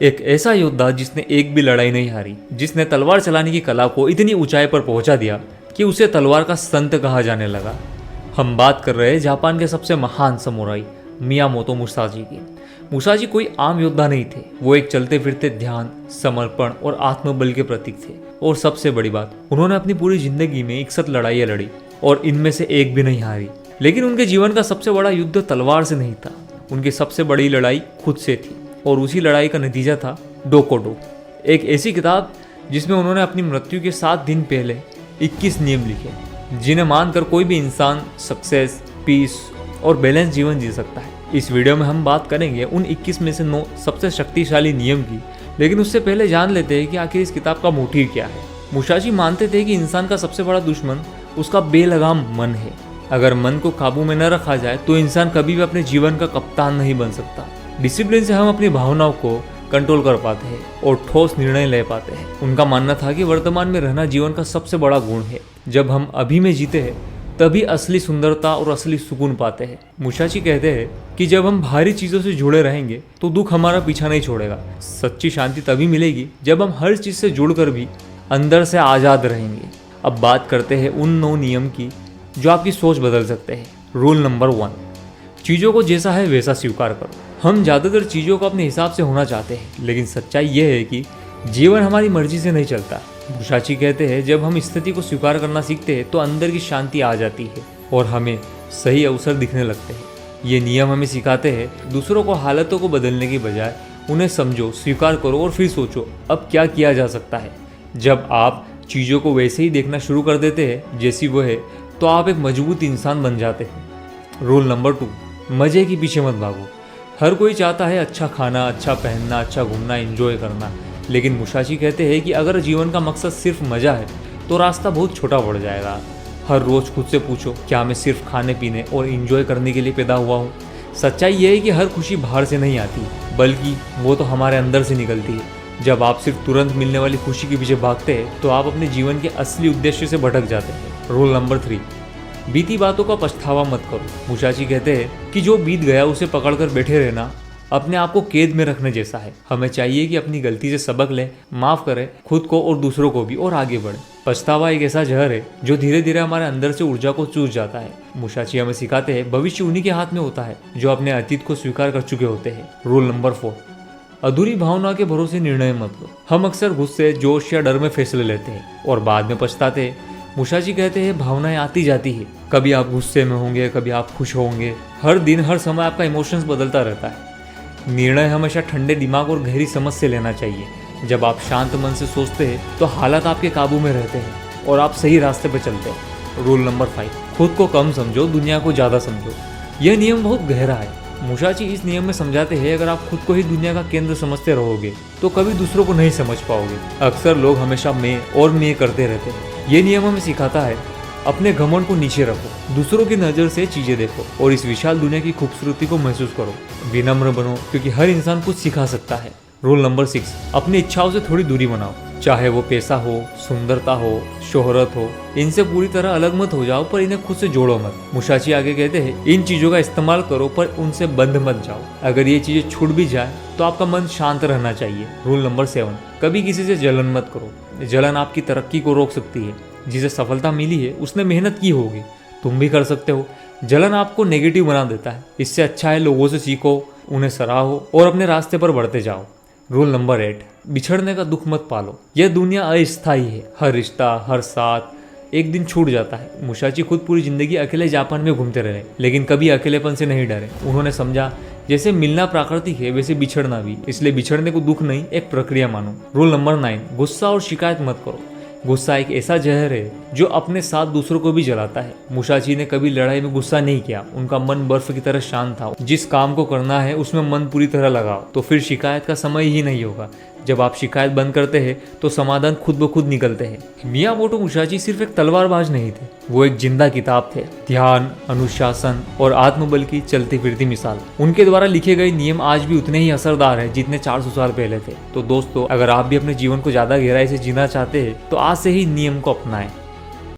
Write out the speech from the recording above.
एक ऐसा योद्धा जिसने एक भी लड़ाई नहीं हारी, जिसने तलवार चलाने की कला को इतनी ऊंचाई पर पहुंचा दिया कि उसे तलवार का संत कहा जाने लगा। हम बात कर रहे हैं जापान के सबसे महान समुराई मियामोतो मुसाशी की। मुसाशी कोई आम योद्धा नहीं थे, वो एक चलते फिरते ध्यान, समर्पण और आत्मबल के प्रतीक थे। और सबसे बड़ी बात, उन्होंने अपनी पूरी जिंदगी में 61 लड़ाइयाँ लड़ी और इनमें से एक भी नहीं हारी। लेकिन उनके जीवन का सबसे बड़ा युद्ध तलवार से नहीं था, उनकी सबसे बड़ी लड़ाई खुद से थी। और उसी लड़ाई का नतीजा था डोकोडो, एक ऐसी किताब जिसमें उन्होंने अपनी मृत्यु के 7 दिन पहले 21 नियम लिखे, जिन्हें मानकर कोई भी इंसान सक्सेस, पीस और बैलेंस जीवन जी सकता है। इस वीडियो में हम बात करेंगे उन 21 में से 9 सबसे शक्तिशाली नियम की। लेकिन उससे पहले जान लेते हैं कि आखिर इस किताब का मोटिव क्या है। मुसाशी मानते थे कि इंसान का सबसे बड़ा दुश्मन उसका बेलगाम मन है। अगर मन को काबू में न रखा जाए तो इंसान कभी भी अपने जीवन का कप्तान नहीं बन सकता। डिसिप्लिन से हम अपनी भावनाओं को कंट्रोल कर पाते हैं और ठोस निर्णय ले पाते हैं। उनका मानना था कि वर्तमान में रहना जीवन का सबसे बड़ा गुण है। जब हम अभी में जीते हैं तभी असली सुंदरता और असली सुकून पाते हैं। मुसाशी कहते हैं कि जब हम भारी चीज़ों से जुड़े रहेंगे तो दुख हमारा पीछा नहीं छोड़ेगा। सच्ची शांति तभी मिलेगी जब हम हर चीज़ से जुड़कर भी अंदर से आज़ाद रहेंगे। अब बात करते हैं उन 9 नियम की जो आपकी सोच बदल सकते हैं। रूल नंबर 1, चीज़ों को जैसा है वैसा स्वीकार करो। हम ज़्यादातर चीज़ों को अपने हिसाब से होना चाहते हैं, लेकिन सच्चाई यह है कि जीवन हमारी मर्जी से नहीं चलता। मुसाशी कहते हैं जब हम स्थिति को स्वीकार करना सीखते हैं तो अंदर की शांति आ जाती है और हमें सही अवसर दिखने लगते हैं। ये नियम हमें सिखाते हैं दूसरों को हालतों को बदलने की बजाय उन्हें समझो, स्वीकार करो और फिर सोचो अब क्या किया जा सकता है। जब आप चीज़ों को वैसे ही देखना शुरू कर देते हैं जैसी वो है तो आप एक मजबूत इंसान बन जाते हैं। रूल नंबर 2, मज़े के पीछे मत भागो। हर कोई चाहता है अच्छा खाना, अच्छा पहनना, अच्छा घूमना, एंजॉय करना। लेकिन मुसाशी कहते हैं कि अगर जीवन का मकसद सिर्फ मज़ा है तो रास्ता बहुत छोटा पड़ जाएगा। हर रोज़ खुद से पूछो, क्या मैं सिर्फ खाने पीने और एंजॉय करने के लिए पैदा हुआ हूँ? सच्चाई यह है कि हर खुशी बाहर से नहीं आती, बल्कि वो तो हमारे अंदर से निकलती है। जब आप सिर्फ तुरंत मिलने वाली खुशी के पीछे भागते हैं तो आप अपने जीवन के असली उद्देश्य से भटक जाते हैं। रूल नंबर 3, बीती बातों का पछतावा मत करो। मुसाशी कहते हैं कि जो बीत गया उसे पकड़कर बैठे रहना अपने आप को कैद में रखने जैसा है। हमें चाहिए कि अपनी गलती से सबक लें, माफ़ करें खुद को और दूसरों को भी और आगे बढ़ें। पछतावा एक ऐसा जहर है जो धीरे धीरे हमारे अंदर से ऊर्जा को चूस जाता है। मुसाशी हमें सिखाते हैं भविष्य उन्हीं के हाथ में होता है जो अपने अतीत को स्वीकार कर चुके होते हैं। रूल नंबर 4, अधूरी भावना के भरोसे निर्णय मत लो। हम अक्सर गुस्से, जोश या डर में फैसले लेते हैं और बाद में पछताते हैं। मुसाशी कहते हैं भावनाएं आती जाती है, कभी आप गुस्से में होंगे, कभी आप खुश होंगे। हर दिन हर समय आपका इमोशंस बदलता रहता है। निर्णय हमेशा ठंडे दिमाग और गहरी समझ से लेना चाहिए। जब आप शांत मन से सोचते हैं तो हालात आपके काबू में रहते हैं और आप सही रास्ते पर चलते हैं। रूल नंबर 5, खुद को कम समझो, दुनिया को ज़्यादा समझो। यह नियम बहुत गहरा है। मुसाशी इस नियम में समझाते हैं अगर आप खुद को ही दुनिया का केंद्र समझते रहोगे तो कभी दूसरों को नहीं समझ पाओगे। अक्सर लोग हमेशा मैं करते रहते हैं। ये नियम हमें सिखाता है अपने घमंड को नीचे रखो, दूसरों की नज़र से चीज़ें देखो और इस विशाल दुनिया की खूबसूरती को महसूस करो। विनम्र बनो क्योंकि हर इंसान कुछ सिखा सकता है। रूल नंबर 6, अपनी इच्छाओं से थोड़ी दूरी बनाओ। चाहे वो पैसा हो, सुंदरता हो, शोहरत हो, इनसे पूरी तरह अलग मत हो जाओ पर इन्हें खुद से जोड़ो मत। मुसाशी आगे कहते हैं इन चीज़ों का इस्तेमाल करो पर उनसे बंध मत जाओ। अगर ये चीज़ें छूट भी जाए तो आपका मन शांत रहना चाहिए। रूल नंबर 7, कभी किसी से जलन मत करो। जलन आपकी तरक्की को रोक सकती है। जिसे सफलता मिली है उसने मेहनत की होगी, तुम भी कर सकते हो। जलन आपको नेगेटिव बना देता है। इससे अच्छा है लोगों से सीखो, उन्हें सराहो और अपने रास्ते पर बढ़ते जाओ। रूल नंबर 8, बिछड़ने का दुख मत पालो। यह दुनिया अस्थायी है। हर रिश्ता, हर साथ एक दिन छूट जाता है। मुसाशी खुद पूरी जिंदगी अकेले जापान में घूमते रहे लेकिन कभी अकेलेपन से नहीं डरे। उन्होंने समझा जैसे मिलना प्राकृतिक है वैसे बिछड़ना भी, इसलिए बिछड़ने को दुख नहीं एक प्रक्रिया मानो। रूल नंबर 9, गुस्सा और शिकायत मत करो। गुस्सा एक ऐसा जहर है जो अपने साथ दूसरों को भी जलाता है। मुसाशी ने कभी लड़ाई में गुस्सा नहीं किया। उनका मन बर्फ की तरह शांत था। जिस काम को करना है उसमें मन पूरी तरह लगाओ तो फिर शिकायत का समय ही नहीं होगा। जब आप शिकायत बंद करते हैं तो समाधान खुद ब खुद निकलते हैं। मियामोटो मुसाशी सिर्फ एक तलवारबाज नहीं थे, वो एक जिंदा किताब थे। ध्यान, अनुशासन और आत्मबल की चलती फिरती मिसाल। उनके द्वारा लिखे गए नियम आज भी उतने ही असरदार हैं जितने 400 साल पहले थे। तो दोस्तों, अगर आप भी अपने जीवन को ज्यादा गहराई से जीना चाहते हैं तो आज से ही नियम को अपनाएं।